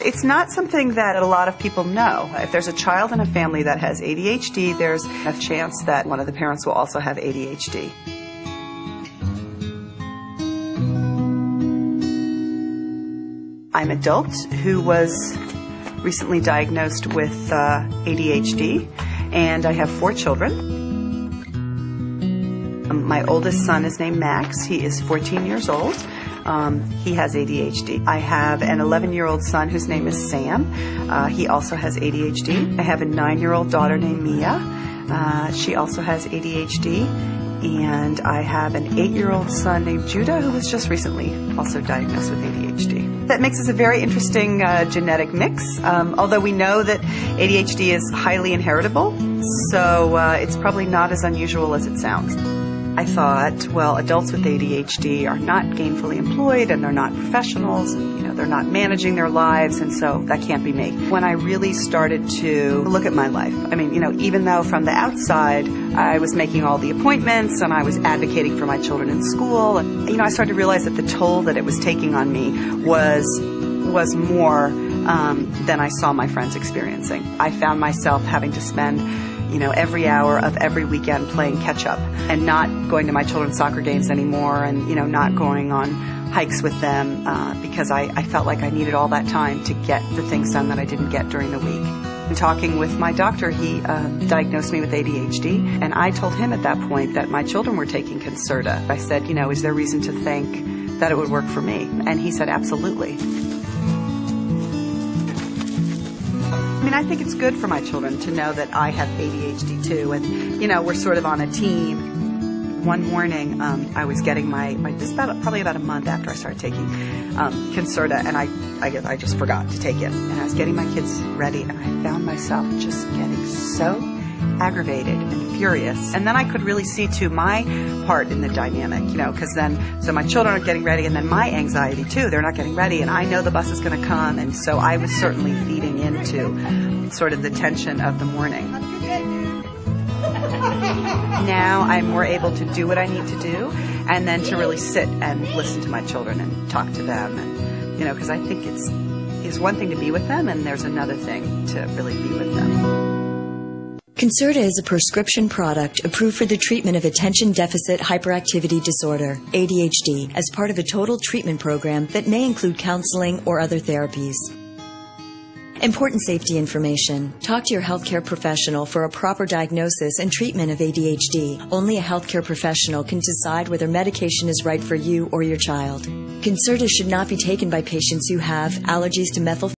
It's not something that a lot of people know. If there's a child in a family that has ADHD, there's a chance that one of the parents will also have ADHD. I'm an adult who was recently diagnosed with ADHD, and I have 4 children. My oldest son is named Max. He is 14 years old. He has ADHD. I have an 11-year-old son whose name is Sam. He also has ADHD. I have a 9-year-old daughter named Mia. She also has ADHD. And I have an 8-year-old son named Judah who was just recently also diagnosed with ADHD. That makes us a very interesting genetic mix, although we know that ADHD is highly inheritable, so it's probably not as unusual as it sounds. I thought, well, adults with ADHD are not gainfully employed and they're not professionals and, they're not managing their lives, and so that can't be me. When I really started to look at my life, even though from the outside I was making all the appointments and I was advocating for my children in school, and, I started to realize that the toll that it was taking on me was more than I saw my friends experiencing. I found myself having to spend every hour of every weekend playing catch up and not going to my children's soccer games anymore and, not going on hikes with them because I felt like I needed all that time to get the things done that I didn't get during the week. In talking with my doctor, he diagnosed me with ADHD, and I told him at that point that my children were taking Concerta. I said, is there reason to think that it would work for me? And he said, absolutely. I think it's good for my children to know that I have ADHD too, and we're sort of on a team. One morning, I was getting this probably about a month after I started taking Concerta, and I just forgot to take it. And I was getting my kids ready, and I found myself just getting so aggravated and furious. And then I could really see to my part in the dynamic, because so my children are getting ready, and then my anxiety too. They're not getting ready, and I know the bus is going to come, and so I was certainly feeding into sort of the tension of the morning. Now I'm more able to do what I need to do, and then to really sit and listen to my children and talk to them, and because I think it's one thing to be with them, and there's another thing to really be with them. Concerta is a prescription product approved for the treatment of attention deficit hyperactivity disorder, ADHD, as part of a total treatment program that may include counseling or other therapies. Important safety information. Talk to your healthcare professional for a proper diagnosis and treatment of ADHD. Only a healthcare professional can decide whether medication is right for you or your child. Concerta should not be taken by patients who have allergies to methyl